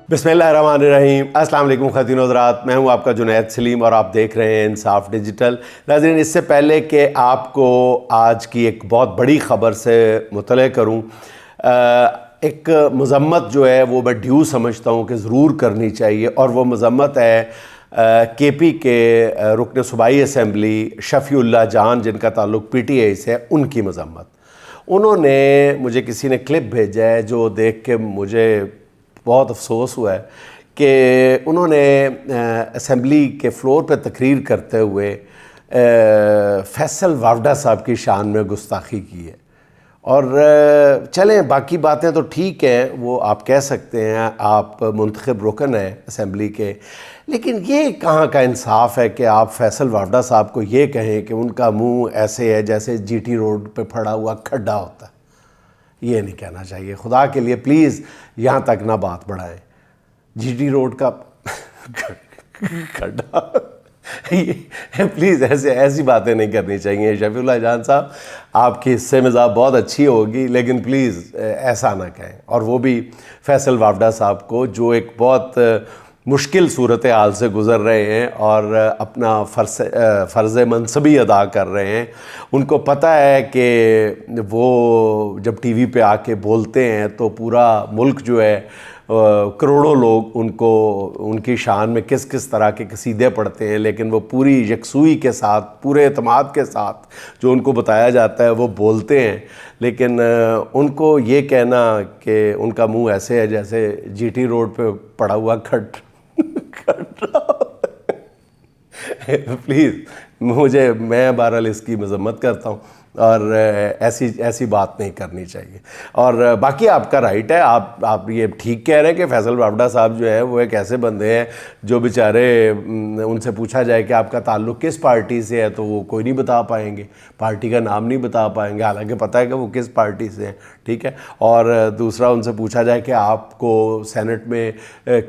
بسم اللہ الرحمن الرحیم۔ السلام علیکم خواتین و حضرات، میں ہوں آپ کا جنید سلیم اور آپ دیکھ رہے ہیں انصاف ڈیجیٹل۔ ناظرین، اس سے پہلے کہ آپ کو آج کی ایک بہت بڑی خبر سے مطلع کروں، ایک مذمت جو ہے وہ میں ڈیو سمجھتا ہوں کہ ضرور کرنی چاہیے، اور وہ مذمت ہے کے پی کے رکن صوبائی اسمبلی شفیع اللہ جان، جن کا تعلق پی ٹی آئی سے ہے، ان کی مذمت۔ انہوں نے مجھے کسی نے کلپ بھیجا ہے جو دیکھ کے مجھے بہت افسوس ہوا ہے کہ انہوں نے اسمبلی کے فلور پہ تقریر کرتے ہوئے فیصل وافڈا صاحب کی شان میں گستاخی کی ہے۔ اور چلیں باقی باتیں تو ٹھیک ہیں، وہ آپ کہہ سکتے ہیں، آپ منتخب رکن ہیں اسمبلی کے، لیکن یہ کہاں کا انصاف ہے کہ آپ فیصل وافڈا صاحب کو یہ کہیں کہ ان کا منہ ایسے ہے جیسے جی ٹی روڈ پہ پھڑا ہوا کھڈا ہوتا ہے۔ یہ نہیں کہنا چاہیے، خدا کے لیے پلیز یہاں تک نہ بات بڑھائیں۔ جی ٹی روڈ کا کھڈا، پلیز ایسی باتیں نہیں کرنی چاہیے۔ شفیع اللہ جان صاحب، آپ کی حصے مزاح بہت اچھی ہوگی، لیکن پلیز ایسا نہ کہیں، اور وہ بھی فیصل وافڈا صاحب کو جو ایک بہت مشکل صورتحال سے گزر رہے ہیں اور اپنا فرض منصبی ادا کر رہے ہیں۔ ان کو پتہ ہے کہ وہ جب ٹی وی پہ آ کے بولتے ہیں تو پورا ملک جو ہے، کروڑوں لوگ ان کی شان میں کس کس طرح کے قصیدے پڑھتے ہیں، لیکن وہ پوری یکسوئی کے ساتھ، پورے اعتماد کے ساتھ جو ان کو بتایا جاتا ہے وہ بولتے ہیں۔ لیکن ان کو یہ کہنا کہ ان کا منہ ایسے ہے جیسے جی ٹی روڈ پہ پڑا ہوا پلیز میں بہرحال اس کی مذمت کرتا ہوں، اور ایسی بات نہیں کرنی چاہیے۔ اور باقی آپ کا رائٹ ہے، آپ یہ ٹھیک کہہ رہے ہیں کہ فیصل وافڈا صاحب جو ہے وہ ایک ایسے بندے ہیں جو بیچارے، ان سے پوچھا جائے کہ آپ کا تعلق کس پارٹی سے ہے تو وہ کوئی نہیں بتا پائیں گے، پارٹی کا نام نہیں بتا پائیں گے، حالانکہ پتہ ہے کہ وہ کس پارٹی سے ہیں، ٹھیک ہے۔ اور دوسرا، ان سے پوچھا جائے کہ آپ کو سینٹ میں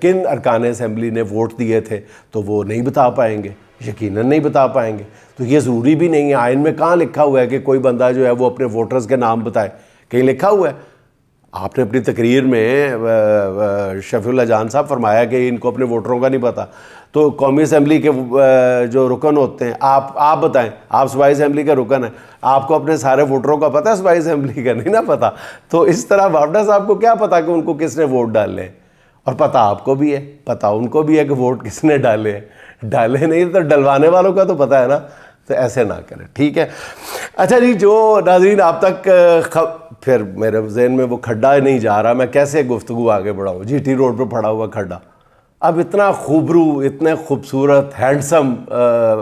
کن ارکان اسمبلی نے ووٹ دیے تھے تو وہ نہیں بتا پائیں گے، یقیناً نہیں بتا پائیں گے۔ تو یہ ضروری بھی نہیں ہے، آئین میں کہاں لکھا ہوا ہے کہ کوئی بندہ جو ہے وہ اپنے ووٹرز کے نام بتائے؟ کہیں لکھا ہوا ہے؟ آپ نے اپنی تقریر میں شفیع اللہ جان صاحب فرمایا کہ ان کو اپنے ووٹروں کا نہیں پتہ، تو قومی اسمبلی کے جو رکن ہوتے ہیں، آپ بتائیں، آپ صوبائی اسمبلی کا رکن ہیں، آپ کو اپنے سارے ووٹروں کا پتہ ہے؟ صوبائی اسمبلی کا نہیں نا پتہ۔ تو اس طرح وافڈا صاحب کو کیا پتہ کہ ان کو کس نے ووٹ ڈالے ہیں؟ اور پتہ آپ کو بھی ہے، پتہ ان کو بھی ہے کہ ووٹ کس نے ڈالے ہیں، ڈالے نہیں تو ڈلوانے والوں کا تو پتہ ہے نا۔ تو ایسے نہ کریں، ٹھیک ہے۔ اچھا جی، جو ناظرین آپ تک پھر میرے ذہن میں وہ کھڈا نہیں جا رہا، میں کیسے گفتگو آگے بڑھاؤں؟ جی ٹی روڈ پہ پڑا ہوا کھڈا، اب اتنا خوبرو، اتنے خوبصورت، ہینڈسم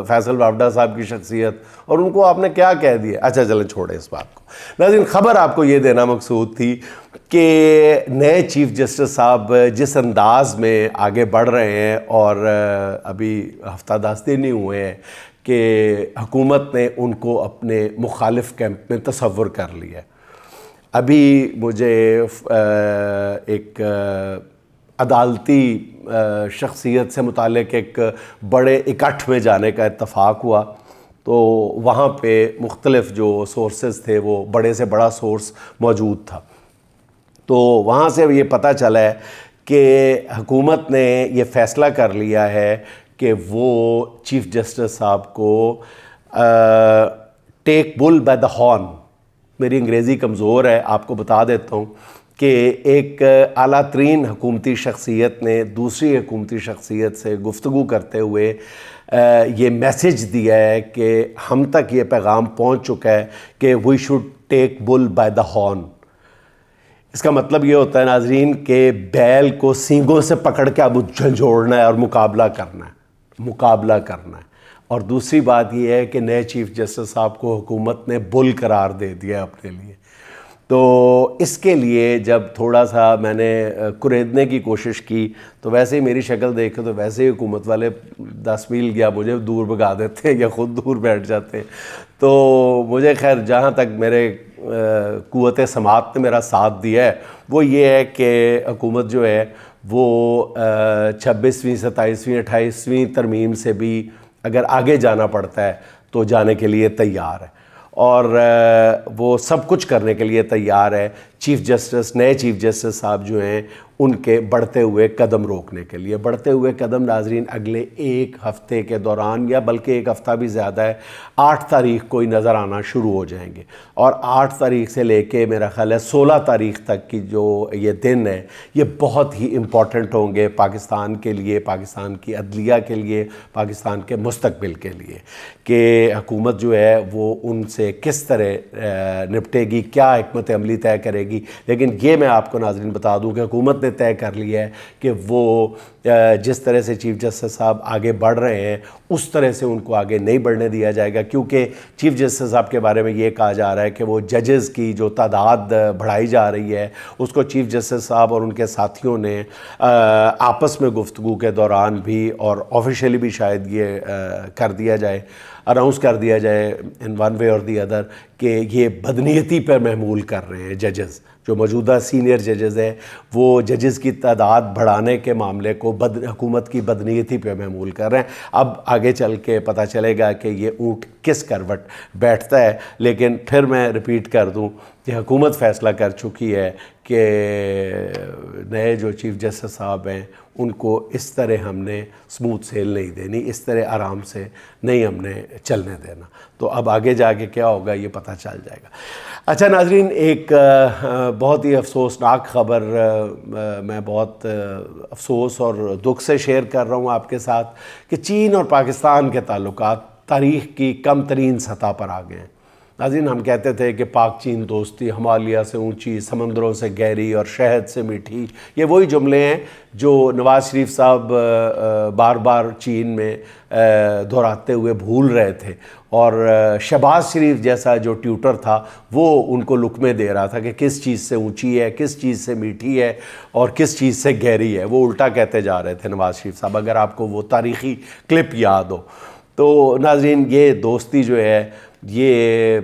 فیصل وافڈا صاحب کی شخصیت، اور ان کو آپ نے کیا کہہ دیا؟ اچھا چلیں چھوڑیں اس بات کو۔ ناظرین، خبر آپ کو یہ دینا مقصود تھی کہ نئے چیف جسٹس صاحب جس انداز میں آگے بڑھ رہے ہیں، اور ابھی ہفتہ 10 دن ہی ہوئے ہیں کہ حکومت نے ان کو اپنے مخالف کیمپ میں تصور کر لیا۔ ابھی مجھے ایک عدالتی شخصیت سے متعلق ایک بڑے اکٹھ میں جانے کا اتفاق ہوا، تو وہاں پہ مختلف جو سورسز تھے، وہ بڑے سے بڑا سورس موجود تھا، تو وہاں سے یہ پتہ چلا ہے کہ حکومت نے یہ فیصلہ کر لیا ہے کہ وہ چیف جسٹس صاحب کو ٹیک بل بائی دا ہارن، میری انگریزی کمزور ہے، آپ کو بتا دیتا ہوں کہ ایک اعلیٰ ترین حکومتی شخصیت نے دوسری حکومتی شخصیت سے گفتگو کرتے ہوئے یہ میسج دیا ہے کہ ہم تک یہ پیغام پہنچ چکا ہے کہ we should take bull by the horn. اس کا مطلب یہ ہوتا ہے ناظرین کہ بیل کو سینگوں سے پکڑ کے اب جھنجھوڑنا ہے اور مقابلہ کرنا ہے۔ اور دوسری بات یہ ہے کہ نئے چیف جسٹس صاحب کو حکومت نے بل قرار دے دیا اپنے لیے۔ تو اس کے لیے جب تھوڑا سا میں نے کریدنے کی کوشش کی تو ویسے ہی میری شکل دیکھے تو ویسے ہی حکومت والے 10 میل گیا مجھے دور بھگا دیتے ہیں یا خود دور بیٹھ جاتے ہیں۔ تو مجھے خیر جہاں تک میرے قوت سماعت نے میرا ساتھ دیا ہے وہ یہ ہے کہ حکومت جو ہے وہ 26ویں 27ویں 28ویں ترمیم سے بھی اگر آگے جانا پڑتا ہے تو جانے کے لیے تیار ہے، اور وہ سب کچھ کرنے کے لیے تیار ہے۔ چیف جسٹس، نئے چیف جسٹس صاحب جو ہیں ان کے بڑھتے ہوئے قدم روکنے کے لیے. بڑھتے ہوئے قدم ناظرین اگلے ایک ہفتے کے دوران یا بلکہ ایک ہفتہ بھی زیادہ ہے, 8 تاریخ کو ہی نظر آنا شروع ہو جائیں گے, اور 8 تاریخ سے لے کے میرا خیال ہے 16 تاریخ تک کی جو یہ دن ہے یہ بہت ہی امپورٹنٹ ہوں گے پاکستان کے لیے, پاکستان کی عدلیہ کے لیے, پاکستان کے مستقبل کے لیے, کہ حکومت جو ہے وہ ان سے کس طرح نپٹے گی, کیا حکمت عملی طے کرے گی. لیکن یہ میں آپ کو ناظرین بتا دوں کہ حکومت نے طے کر لیا ہے کہ وہ جس طرح سے چیف جسٹس صاحب آگے بڑھ رہے ہیں اس طرح سے ان کو آگے نہیں بڑھنے دیا جائے گا, کیونکہ چیف جسٹس صاحب کے بارے میں یہ کہا جا رہا ہے کہ وہ ججز کی جو تعداد بڑھائی جا رہی ہے اس کو چیف جسٹس صاحب اور ان کے ساتھیوں نے آپس میں گفتگو کے دوران بھی اور آفیشیلی بھی شاید یہ کر دیا جائے, اناؤنس کر دیا جائے ان ون وے اور دی ادر, کہ یہ بدنیتی پر محمول کر رہے ہیں ججز. جو موجودہ سینئر ججز ہیں وہ ججز کی تعداد بڑھانے کے معاملے کو حکومت کی بدنیتی پہ محمول کر رہے ہیں. اب آگے چل کے پتہ چلے گا کہ یہ اونٹ کس کروٹ بیٹھتا ہے, لیکن پھر میں ریپیٹ کر دوں کہ حکومت فیصلہ کر چکی ہے کہ نئے جو چیف جسٹس صاحب ہیں ان کو اس طرح ہم نے سموتھ سیل نہیں دینی, اس طرح آرام سے نہیں ہم نے چلنے دینا. تو اب آگے جا کے کیا ہوگا یہ پتہ چل جائے گا. اچھا ناظرین, ایک بہت ہی افسوسناک خبر میں بہت افسوس اور دکھ سے شیئر کر رہا ہوں آپ کے ساتھ, کہ چین اور پاکستان کے تعلقات تاریخ کی کم ترین سطح پر آ گئے ہیں. ناظرین, ہم کہتے تھے کہ پاک چین دوستی ہمالیہ سے اونچی, سمندروں سے گہری اور شہد سے میٹھی, یہ وہی جملے ہیں جو نواز شریف صاحب بار بار چین میں دہراتے ہوئے بھول رہے تھے, اور شہباز شریف جیسا جو ٹیوٹر تھا وہ ان کو لقمے دے رہا تھا کہ کس چیز سے اونچی ہے, کس چیز سے میٹھی ہے اور کس چیز سے گہری ہے. وہ الٹا کہتے جا رہے تھے نواز شریف صاحب, اگر آپ کو وہ تاریخی کلپ یاد ہو. تو ناظرین, یہ دوستی جو ہے, یہ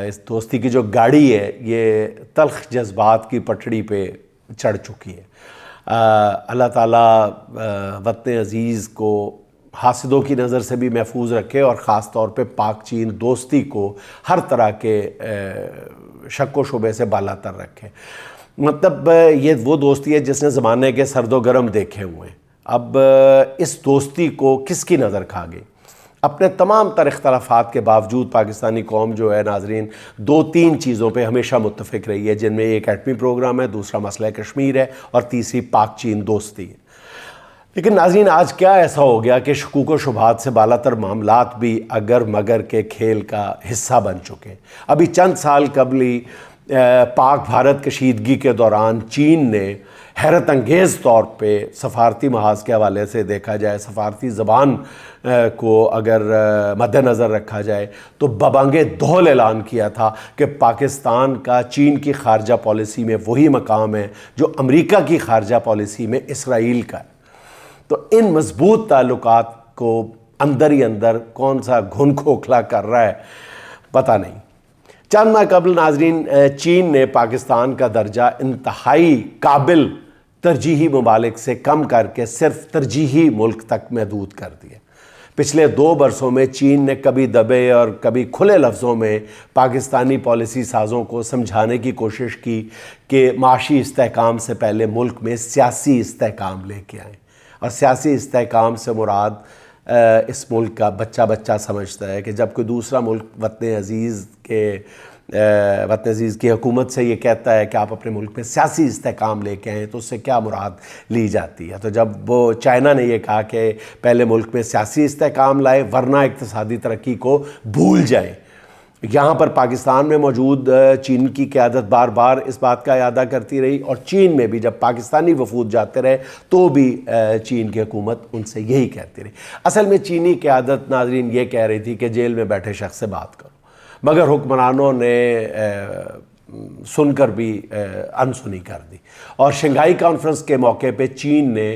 اس دوستی کی جو گاڑی ہے یہ تلخ جذبات کی پٹڑی پہ چڑھ چکی ہے. اللہ تعالیٰ وطن عزیز کو حاسدوں کی نظر سے بھی محفوظ رکھے, اور خاص طور پہ پاک چین دوستی کو ہر طرح کے شک و شبے سے بالا تر رکھے. مطلب یہ وہ دوستی ہے جس نے زمانے کے سرد و گرم دیکھے ہوئے ہیں. اب اس دوستی کو کس کی نظر کھا گئی؟ اپنے تمام تر اختلافات کے باوجود پاکستانی قوم جو ہے ناظرین 2-3 چیزوں پہ ہمیشہ متفق رہی ہے, جن میں ایک ایٹمی پروگرام ہے, دوسرا مسئلہ کشمیر ہے, اور تیسری پاک چین دوستی ہے. لیکن ناظرین, آج کیا ایسا ہو گیا کہ شکوک و شبہات سے بالا تر معاملات بھی اگر مگر کے کھیل کا حصہ بن چکے. ابھی چند سال قبل ہی پاک بھارت کشیدگی کے دوران چین نے حیرت انگیز طور پہ سفارتی محاذ کے حوالے سے دیکھا جائے, سفارتی زبان کو اگر مد نظر رکھا جائے, تو ببانگ دہل اعلان کیا تھا کہ پاکستان کا چین کی خارجہ پالیسی میں وہی مقام ہے جو امریکہ کی خارجہ پالیسی میں اسرائیل کا ہے. تو ان مضبوط تعلقات کو اندر ہی اندر کون سا گھن کھوکھلا کر رہا ہے پتہ نہیں. چند ماہ قبل ناظرین چین نے پاکستان کا درجہ انتہائی قابل ترجیحی ممالک سے کم کر کے صرف ترجیحی ملک تک محدود کر دیا. پچھلے 2 برسوں میں چین نے کبھی دبے اور کبھی کھلے لفظوں میں پاکستانی پالیسی سازوں کو سمجھانے کی کوشش کی کہ معاشی استحکام سے پہلے ملک میں سیاسی استحکام لے کے آئیں. اور سیاسی استحکام سے مراد اس ملک کا بچہ بچہ سمجھتا ہے کہ جب کوئی دوسرا ملک وطن عزیز کی حکومت سے یہ کہتا ہے کہ آپ اپنے ملک میں سیاسی استحکام لے کے آئیں تو اس سے کیا مراد لی جاتی ہے. تو جب وہ چائنا نے یہ کہا کہ پہلے ملک میں سیاسی استحکام لائے ورنہ اقتصادی ترقی کو بھول جائیں, یہاں پر پاکستان میں موجود چین کی قیادت بار بار اس بات کا اعادہ کرتی رہی, اور چین میں بھی جب پاکستانی وفود جاتے رہے تو بھی چین کی حکومت ان سے یہی کہتی رہی. اصل میں چینی قیادت ناظرین یہ کہہ رہی تھی کہ جیل میں بیٹھے شخص سے بات کرو, مگر حکمرانوں نے سن کر بھی انسنی کر دی. اور شنگھائی کانفرنس کے موقع پہ چین نے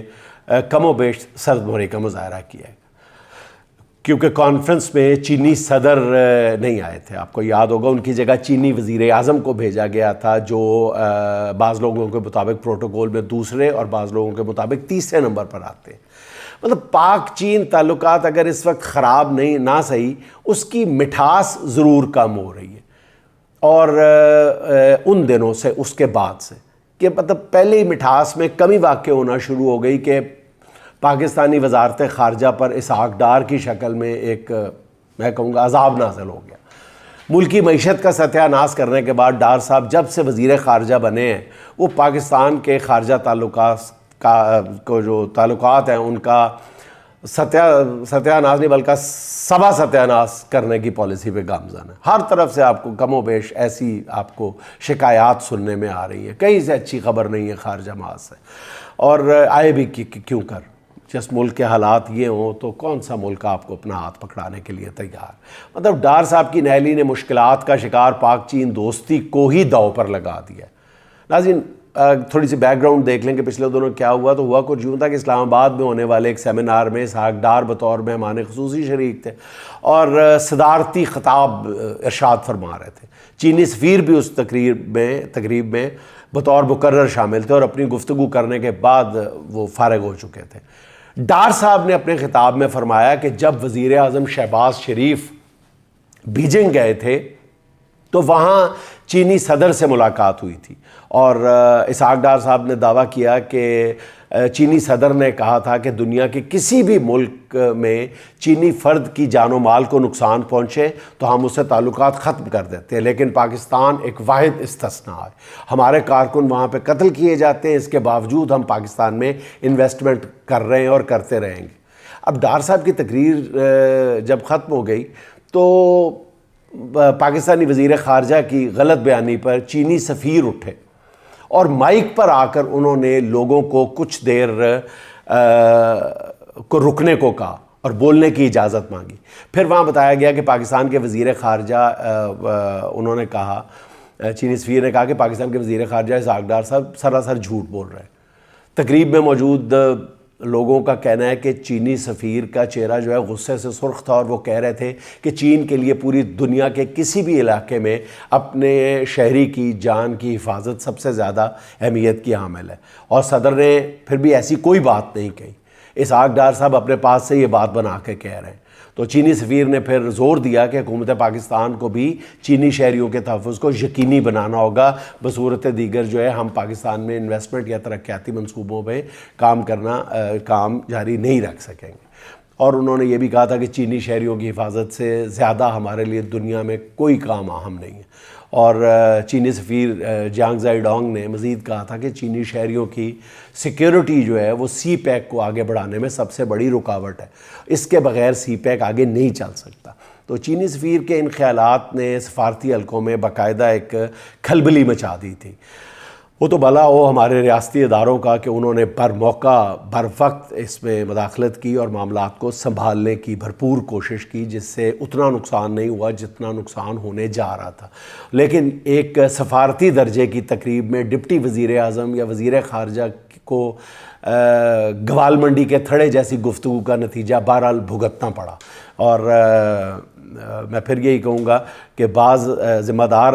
کم و بیش سرد موری کا مظاہرہ کیا ہے, کیونکہ کانفرنس میں چینی صدر نہیں آئے تھے. آپ کو یاد ہوگا ان کی جگہ چینی وزیر اعظم کو بھیجا گیا تھا, جو بعض لوگوں کے مطابق پروٹوکول میں دوسرے اور بعض لوگوں کے مطابق تیسرے نمبر پر آتے ہیں. مطلب پاک چین تعلقات اگر اس وقت خراب نہ صحیح, اس کی مٹھاس ضرور کم ہو رہی ہے. اور ان دنوں سے, اس کے بعد سے کہ مطلب پہلے ہی مٹھاس میں کمی واقع ہونا شروع ہو گئی کہ پاکستانی وزارت خارجہ پر اسحاق ڈار کی شکل میں ایک میں کہوں گا عذاب نازل ہو گیا۔ ملکی معیشت کا ستیہ ناش کرنے کے بعد ڈار صاحب جب سے وزیر خارجہ بنے ہیں وہ پاکستان کے خارجہ تعلقات ہیں ان کا ستیہ ناش نہیں بلکہ ستیہ ناش کرنے کی پالیسی پہ گامزن ہے۔ ہر طرف سے آپ کو کم و بیش ایسی آپ کو شکایات سننے میں آ رہی ہیں، کہیں سے اچھی خبر نہیں ہے خارجہ محاذ سے، اور آئے بھی کیوں کر جس ملک کے حالات یہ ہوں تو کون سا ملک آپ کو اپنا ہاتھ پکڑانے کے لیے تیار؟ مطلب ڈار صاحب کی نہلی نے مشکلات کا شکار پاک چین دوستی کو ہی داؤ پر لگا دیا۔ ناظرین تھوڑی سی بیک گراؤنڈ دیکھ لیں کہ پچھلے دنوں کیا ہوا، تو ہوا کچھ یوں تھا کہ اسلام آباد میں ہونے والے ایک سیمینار میں اسحاق ڈار بطور مہمان خصوصی شریک تھے اور صدارتی خطاب ارشاد فرما رہے تھے۔ چینی سفیر بھی اس تقریب میں بطور مقرر شامل تھے اور اپنی گفتگو کرنے کے بعد وہ فارغ ہو چکے تھے۔ ڈار صاحب نے اپنے خطاب میں فرمایا کہ جب وزیر اعظم شہباز شریف بیجنگ گئے تھے تو وہاں چینی صدر سے ملاقات ہوئی تھی، اور اسحاق ڈار صاحب نے دعویٰ کیا کہ چینی صدر نے کہا تھا کہ دنیا کے کسی بھی ملک میں چینی فرد کی جان و مال کو نقصان پہنچے تو ہم اس سے تعلقات ختم کر دیتے ہیں، لیکن پاکستان ایک واحد استثناء ہے۔ ہمارے کارکن وہاں پہ قتل کیے جاتے ہیں، اس کے باوجود ہم پاکستان میں انویسٹمنٹ کر رہے ہیں اور کرتے رہیں گے۔ اب ڈار صاحب کی تقریر جب ختم ہو گئی تو پاکستانی وزیر خارجہ کی غلط بیانی پر چینی سفیر اٹھے اور مائک پر آ کر انہوں نے لوگوں کو کچھ دیر کو رکنے کو کہا اور بولنے کی اجازت مانگی۔ پھر وہاں بتایا گیا کہ پاکستان کے وزیر خارجہ انہوں نے کہا، چینی سفیر نے کہا کہ پاکستان کے وزیر خارجہ اسحاق ڈار صاحب سراسر جھوٹ بول رہے ہیں۔ تقریب میں موجود لوگوں کا کہنا ہے کہ چینی سفیر کا چہرہ جو ہے غصے سے سرخ تھا اور وہ کہہ رہے تھے کہ چین کے لیے پوری دنیا کے کسی بھی علاقے میں اپنے شہری کی جان کی حفاظت سب سے زیادہ اہمیت کی حامل ہے، اور صدر نے پھر بھی ایسی کوئی بات نہیں کہی۔ اسحاق ڈار صاحب اپنے پاس سے یہ بات بنا کے کہہ رہے ہیں۔ تو چینی سفیر نے پھر زور دیا کہ حکومت پاکستان کو بھی چینی شہریوں کے تحفظ کو یقینی بنانا ہوگا، بصورت دیگر جو ہے ہم پاکستان میں انویسٹمنٹ یا ترقیاتی منصوبوں پہ کام جاری نہیں رکھ سکیں گے۔ اور انہوں نے یہ بھی کہا تھا کہ چینی شہریوں کی حفاظت سے زیادہ ہمارے لیے دنیا میں کوئی کام اہم نہیں ہے۔ اور چینی سفیر جانگ زائی ڈونگ نے مزید کہا تھا کہ چینی شہریوں کی سیکیورٹی جو ہے وہ سی پیک کو آگے بڑھانے میں سب سے بڑی رکاوٹ ہے، اس کے بغیر سی پیک آگے نہیں چل سکتا۔ تو چینی سفیر کے ان خیالات نے سفارتی حلقوں میں باقاعدہ ایک کھلبلی مچا دی تھی۔ وہ تو بھلا ہو ہمارے ریاستی اداروں کا کہ انہوں نے بر موقع بر وقت اس میں مداخلت کی اور معاملات کو سنبھالنے کی بھرپور کوشش کی، جس سے اتنا نقصان نہیں ہوا جتنا نقصان ہونے جا رہا تھا۔ لیکن ایک سفارتی درجے کی تقریب میں ڈپٹی وزیر اعظم یا وزیر خارجہ کو گوال منڈی کے تھڑے جیسی گفتگو کا نتیجہ بہرحال بھگتنا پڑا۔ اور میں پھر یہی کہوں گا کہ بعض ذمہ دار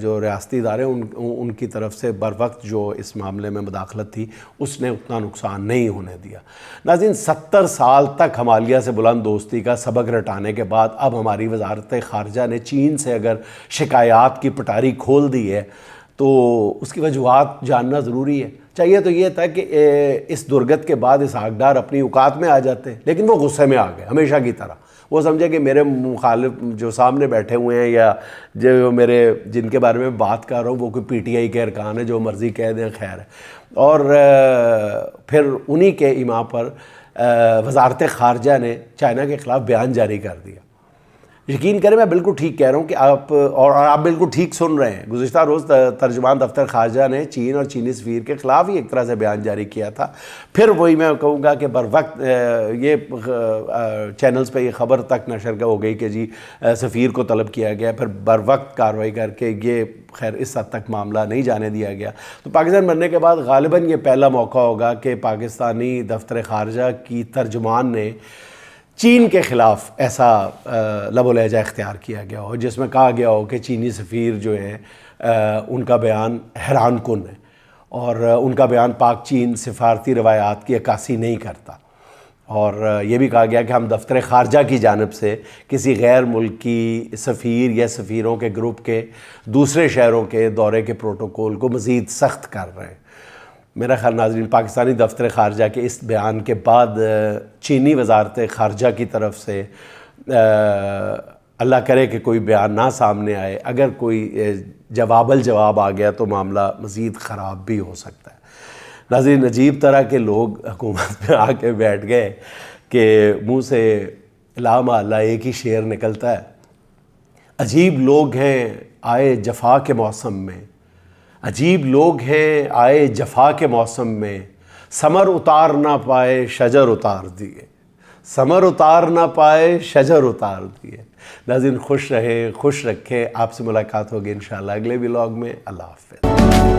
جو ریاستی ادارے ان کی طرف سے بر وقت جو اس معاملے میں مداخلت تھی اس نے اتنا نقصان نہیں ہونے دیا۔ ناظرین 70 سال تک ہمالیہ سے بلند دوستی کا سبق رٹانے کے بعد اب ہماری وزارت خارجہ نے چین سے اگر شکایات کی پٹاری کھول دی ہے تو اس کی وجوہات جاننا ضروری ہے۔ چاہیے تو یہ تھا کہ اس درگت کے بعد اسحاق ڈار اپنی اوقات میں آ جاتے، لیکن وہ غصے میں آ گئے ہمیشہ کی طرح۔ وہ سمجھے کہ میرے مخالف جو سامنے بیٹھے ہوئے ہیں یا جو جن کے بارے میں بات کر رہا ہوں وہ کوئی پی ٹی آئی کے ارکان ہے، جو مرضی کہہ دیں خیر ہے۔ اور پھر انہی کے ایما پر وزارت خارجہ نے چائنا کے خلاف بیان جاری کر دیا۔ یقین کریں میں بالکل ٹھیک کہہ رہا ہوں کہ آپ بالکل ٹھیک سن رہے ہیں۔ گزشتہ روز ترجمان دفتر خارجہ نے چین اور چینی سفیر کے خلاف ہی ایک طرح سے بیان جاری کیا تھا۔ پھر وہی میں کہوں گا کہ بر وقت یہ چینلز پہ یہ خبر تک نشر ہو گئی کہ جی سفیر کو طلب کیا گیا، پھر بر وقت کارروائی کر کے یہ خیر اس حد تک معاملہ نہیں جانے دیا گیا۔ تو پاکستان بننے کے بعد غالباً یہ پہلا موقع ہوگا کہ پاکستانی دفتر خارجہ کی ترجمان نے چین کے خلاف ایسا لب و لہجہ اختیار کیا گیا ہو جس میں کہا گیا ہو کہ چینی سفیر جو ہے ان کا بیان حیران کن ہے اور ان کا بیان پاک چین سفارتی روایات کی عکاسی نہیں کرتا۔ اور یہ بھی کہا گیا کہ ہم دفتر خارجہ کی جانب سے کسی غیر ملکی سفیر یا سفیروں کے گروپ کے دوسرے شہروں کے دورے کے پروٹوکول کو مزید سخت کر رہے ہیں۔ میرا خیال ناظرین، پاکستانی دفتر خارجہ کے اس بیان کے بعد چینی وزارت خارجہ کی طرف سے اللہ کرے کہ کوئی بیان نہ سامنے آئے، اگر کوئی جواب الجواب آ گیا تو معاملہ مزید خراب بھی ہو سکتا ہے۔ ناظرین، عجیب طرح کے لوگ حکومت میں آ کے بیٹھ گئے کہ منہ سے لا محالہ ایک ہی شعر نکلتا ہے۔ عجیب لوگ ہیں آئے جفا کے موسم میں، عجیب لوگ ہیں آئے جفا کے موسم میں، ثمر اتار نہ پائے شجر اتار دیے، ثمر اتار نہ پائے شجر اتار دیے۔ ناظرین، خوش رہیں، خوش رکھیں۔ آپ سے ملاقات ہوگی انشاءاللہ اگلے ولاگ میں۔ اللہ حافظ۔